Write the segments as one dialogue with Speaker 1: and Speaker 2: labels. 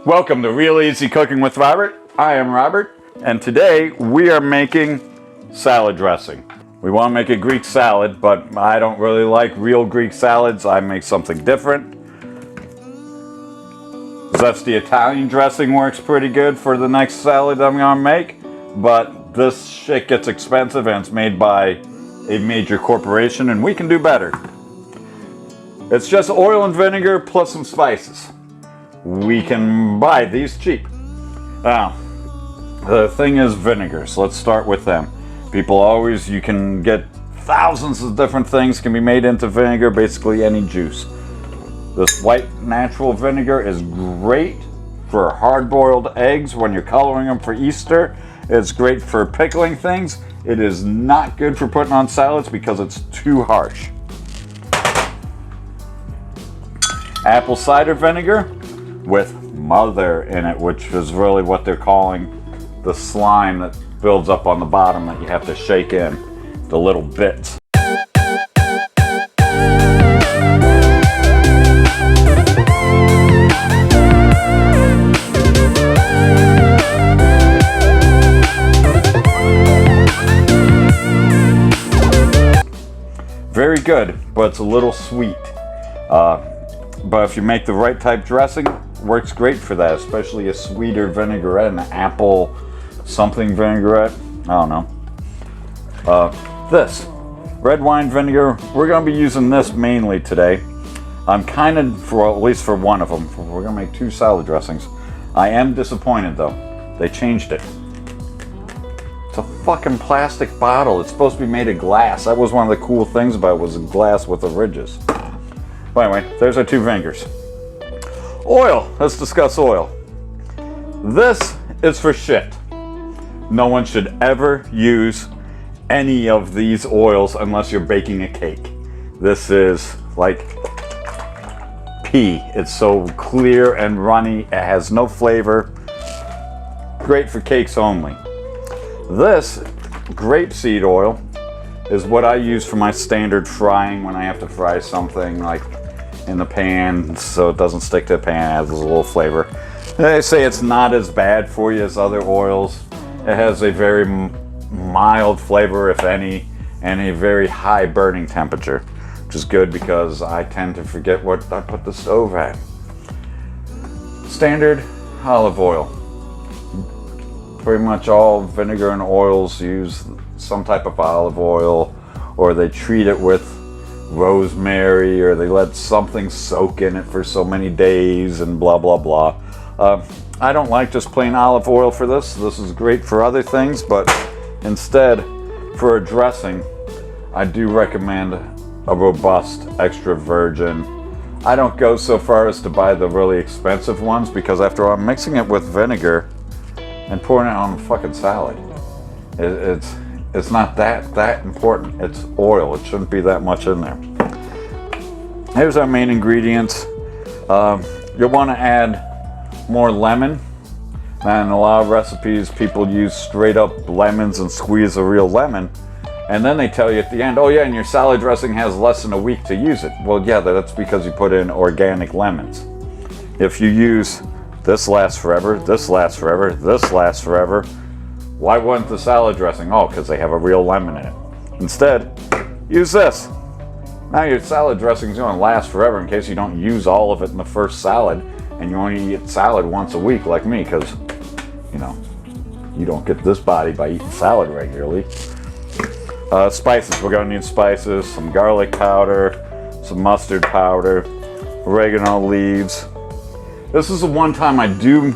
Speaker 1: Welcome to Real Easy Cooking with Robert. I am Robert, and today we are making salad dressing. We want to make a Greek salad, but I don't really like real Greek salads. I make something different. Zesty Italian dressing works pretty good for the next salad I'm going to make, but this shit gets expensive and it's made by a major corporation, and we can do better. It's just oil and vinegar plus some spices. We can buy these cheap. Now, the thing is vinegars. Let's start with them. You can get thousands of different things can be made into vinegar, basically any juice. This white natural vinegar is great for hard-boiled eggs when you're coloring them for Easter. It's great for pickling things. It is not good for putting on salads because it's too harsh. Apple cider vinegar with mother in it, which is really what they're calling the slime that builds up on the bottom that you have to shake in, the little bits. Very good, but it's a little sweet. But if you make the right type dressing, works great for that, especially a sweeter vinaigrette, an apple something vinaigrette. I don't know. This red wine vinegar, we're going to be using this mainly today. I'm kind of, at least for one of them, we're going to make 2 salad dressings. I am disappointed though. They changed it. It's a fucking plastic bottle. It's supposed to be made of glass. That was one of the cool things about it, was glass with the ridges. But anyway, there's our 2 vinegars. Oil. Let's discuss oil. This is for shit. No one should ever use any of these oils unless you're baking a cake. This is like pee. It's so clear and runny. It has no flavor. Great for cakes only. This grapeseed oil is what I use for my standard frying when I have to fry something like in the pan so it doesn't stick to the pan, it adds a little flavor. They say it's not as bad for you as other oils. It has a very mild flavor, if any, and a very high burning temperature, which is good because I tend to forget what I put the stove at. Standard olive oil. Pretty much all vinegar and oils use some type of olive oil, or they treat it with rosemary, or they let something soak in it for so many days and blah blah blah. I don't like just plain olive oil for this. This is great for other things, but instead for a dressing I do recommend a robust extra virgin. I don't go so far as to buy the really expensive ones because after all, I'm mixing it with vinegar and pouring it on a fucking salad. It's not that important. It's oil. It shouldn't be that much in there. Here's our main ingredients. You'll want to add more lemon. And in a lot of recipes, people use straight up lemons and squeeze a real lemon. And then they tell you at the end, oh yeah, and your salad dressing has less than a week to use it. Well, yeah, that's because you put in organic lemons. If you use this lasts forever, this lasts forever, this lasts forever, why wouldn't the salad dressing? Oh, because they have a real lemon in it. Instead, use this. Now your salad dressing is going to last forever in case you don't use all of it in the first salad and you only eat salad once a week like me, because, you know, you don't get this body by eating salad regularly. Spices. We're going to need spices, some garlic powder, some mustard powder, oregano leaves. This is the one time I do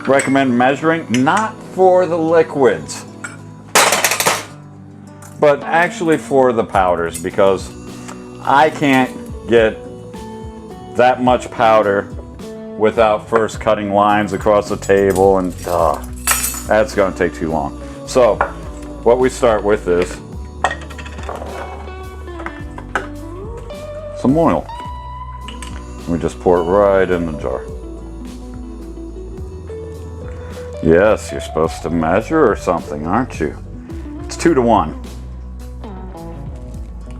Speaker 1: recommend measuring, not for the liquids, but actually for the powders, because I can't get that much powder without first cutting lines across the table, and that's going to take too long. So what we start with is some oil. We just pour it right in the jar. Yes, you're supposed to measure or something, aren't you? It's 2 to 1.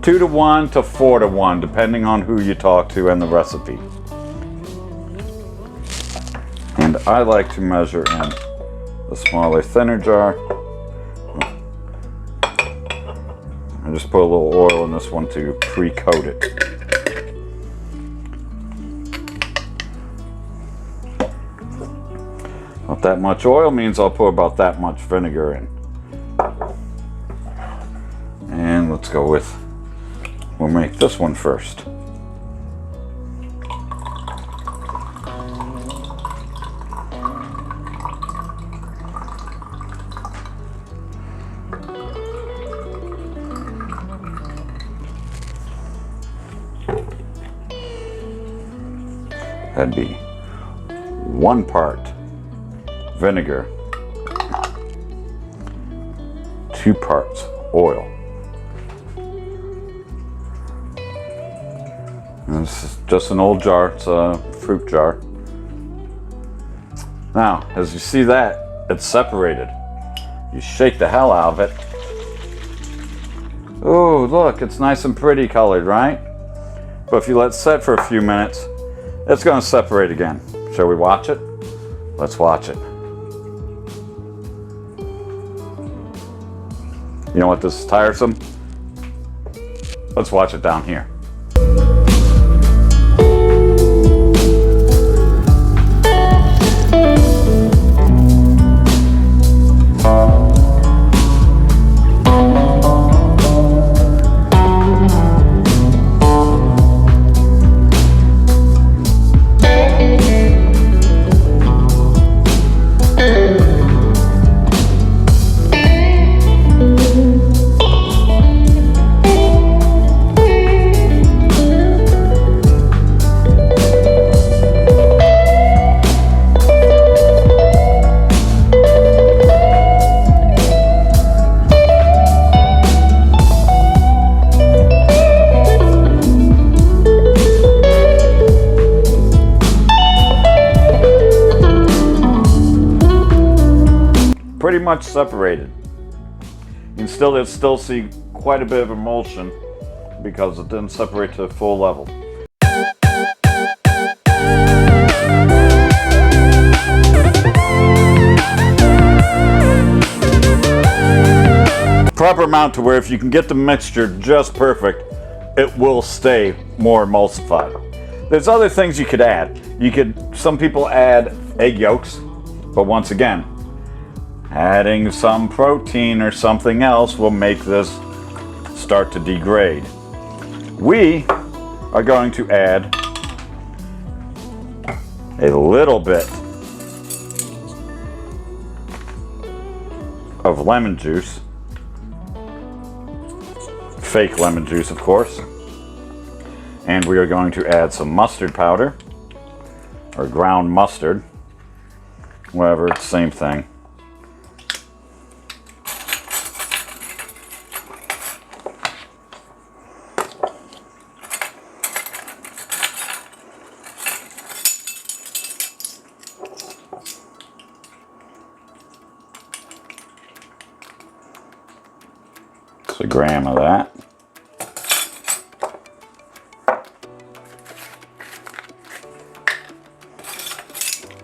Speaker 1: 2 to 1 to 4 to 1, depending on who you talk to and the recipe. I like to measure in the smaller, thinner jar. I just put a little oil in this one to pre-coat it. Not that much oil means I'll put about that much vinegar in. And let's go with, we'll make this one first. That'd be 1 part vinegar, 2 parts oil. And this is just an old jar, it's a fruit jar. Now, as you see that, it's separated. You shake the hell out of it. Oh, look, it's nice and pretty colored, right? But if you let it set for a few minutes, it's going to separate again. Shall we watch it? Let's watch it. You know what, this is tiresome? Let's watch it down here. Pretty much separated. You can still see quite a bit of emulsion because it didn't separate to full level. Proper amount to where if you can get the mixture just perfect, it will stay more emulsified. There's other things you could add. Some people add egg yolks, but once again, adding some protein or something else will make this start to degrade. We are going to add a little bit of lemon juice, fake lemon juice of course, and we are going to add some mustard powder, or ground mustard, whatever, it's the same thing. A gram of that.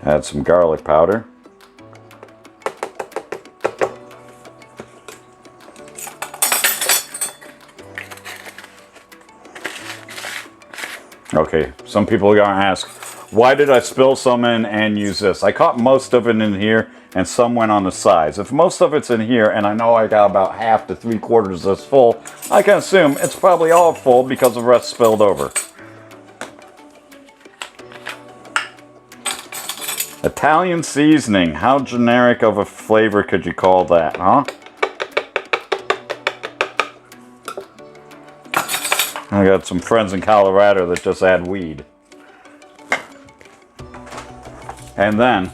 Speaker 1: Add some garlic powder. Okay, some people are gonna ask, why did I spill some in and use this? I caught most of it in here and some went on the sides. If most of it's in here and I know I got about half to 3/4 this full, I can assume it's probably all full because the rest spilled over. Italian seasoning. How generic of a flavor could you call that, huh? I got some friends in Colorado that just add weed. And then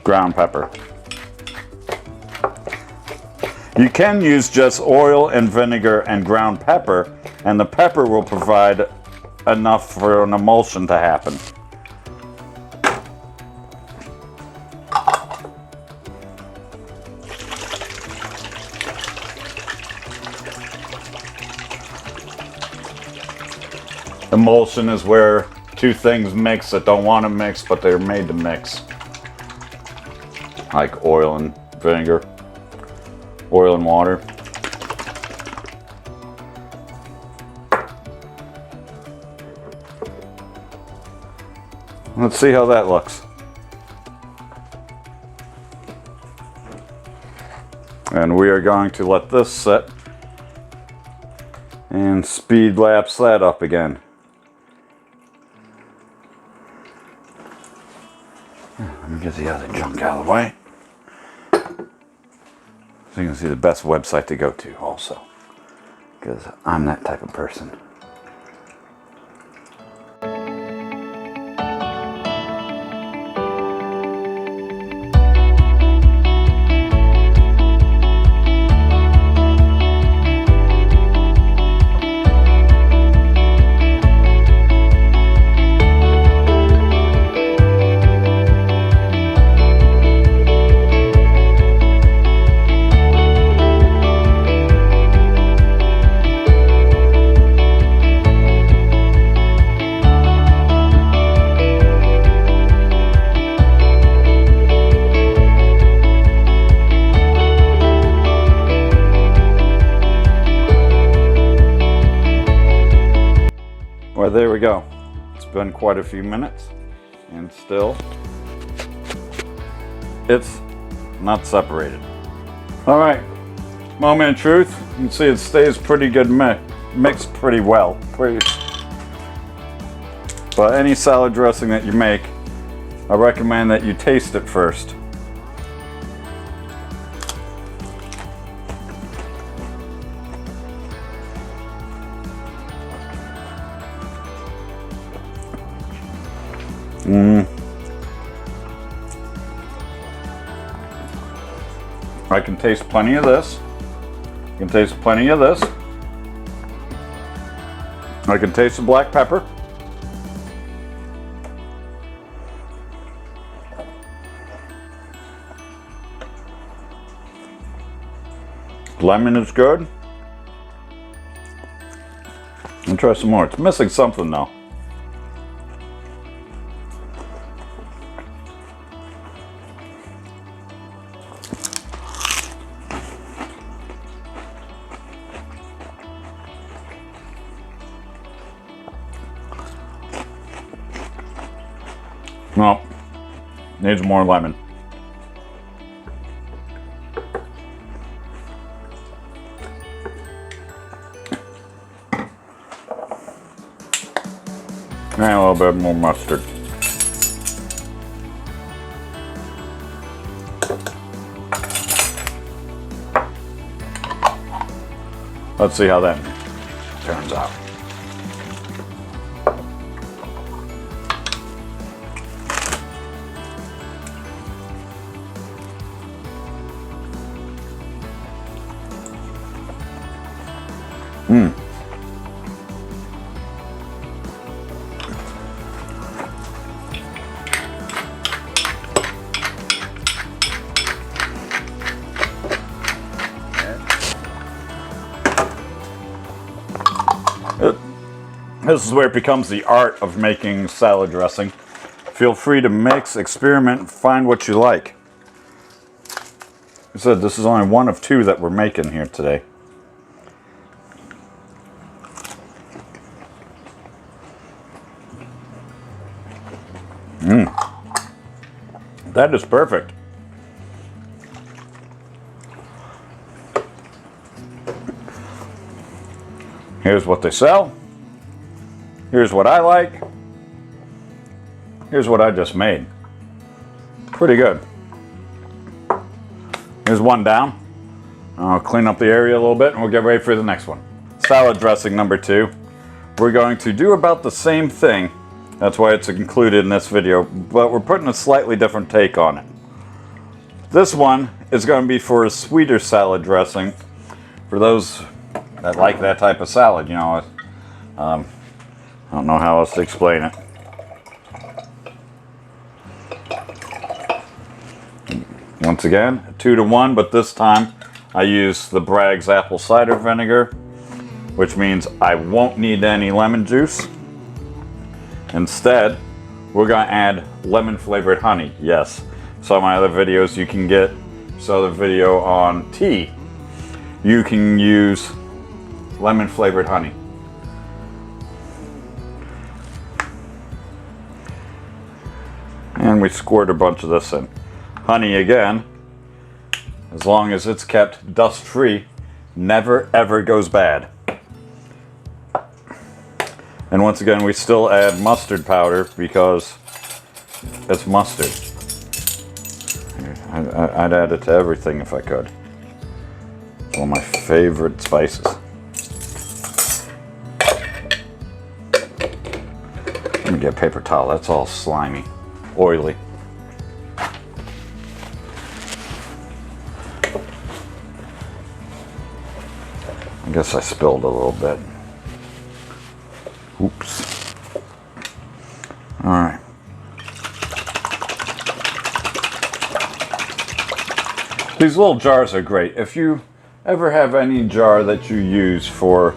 Speaker 1: ground pepper. You can use just oil and vinegar and ground pepper, and the pepper will provide enough for an emulsion to happen. Emulsion is where two things mix that don't want to mix, but they're made to mix. Like oil and vinegar, oil and water. Let's see how that looks. And we are going to let this sit and speed lapse that up again. Let me get the other junk out of the way. So you can see the best website to go to also, because I'm that type of person. Well, there we go. It's been quite a few minutes, and still it's not separated. All right, moment of truth. You can see it stays pretty good mixed pretty well. But any salad dressing that you make, I recommend that you taste it first. I can taste plenty of this. I can taste plenty of this. I can taste the black pepper. Lemon is good. I'll try some more. It's missing something though. No, needs more lemon. And a little bit more mustard. Let's see how that turns out. This is where it becomes the art of making salad dressing. Feel free to mix, experiment, find what you like. Like I said, this is only one of two that we're making here today. That is perfect. Here's what they sell. Here's what I like. Here's what I just made. Pretty good. Here's one down. I'll clean up the area a little bit and we'll get ready for the next one. Salad dressing number 2. We're going to do about the same thing. That's why it's included in this video, but we're putting a slightly different take on it. This one is going to be for a sweeter salad dressing for those that like that type of salad, you know. I don't know how else to explain it. Once again, 2-to-1, but this time I use the Bragg's apple cider vinegar, which means I won't need any lemon juice. Instead, we're going to add lemon flavored honey. Yes, some of my other videos you can get, so the video on tea, you can use lemon flavored honey. And we squirt a bunch of this in. Honey, again, as long as it's kept dust free, never ever goes bad. And once again, we still add mustard powder because it's mustard. I'd add it to everything if I could. It's one of my favorite spices. Let me get a paper towel. That's all slimy, oily. I guess I spilled a little bit. Oops. All right. These little jars are great. If you ever have any jar that you use for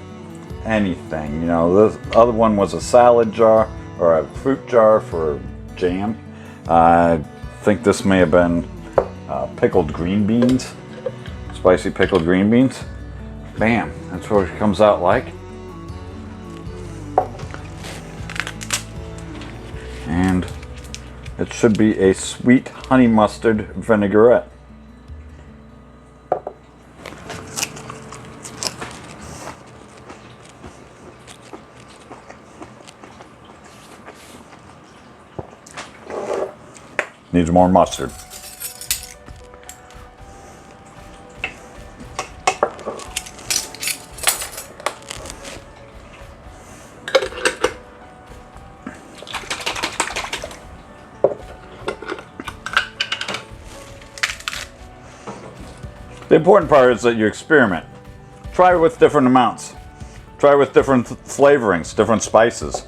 Speaker 1: anything, you know, this other one was a salad jar or a fruit jar for jam. I think this may have been pickled green beans, spicy pickled green beans. Bam, that's what it comes out like. And it should be a sweet honey mustard vinaigrette. Needs more mustard. The important part is that you experiment. Try with different amounts. Try with different flavorings, different spices.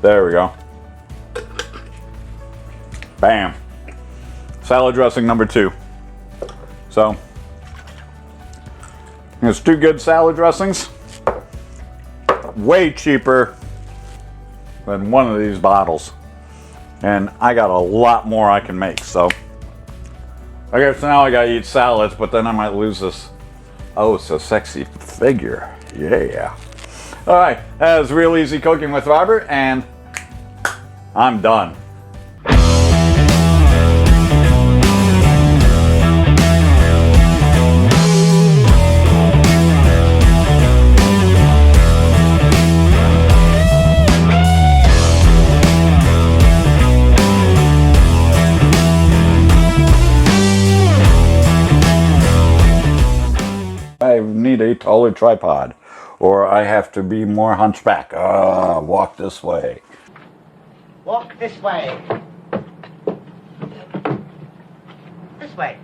Speaker 1: There we go. Bam. Salad dressing number 2. So, there's 2 good salad dressings. Way cheaper than one of these bottles. And I got a lot more I can make, so I guess now I gotta eat salads, but then I might lose this oh so sexy figure. Yeah. All right, that was Real Easy Cooking with Robert, and I'm done. I need a taller tripod, or I have to be more hunchback. Walk this way.
Speaker 2: Walk this way. This way.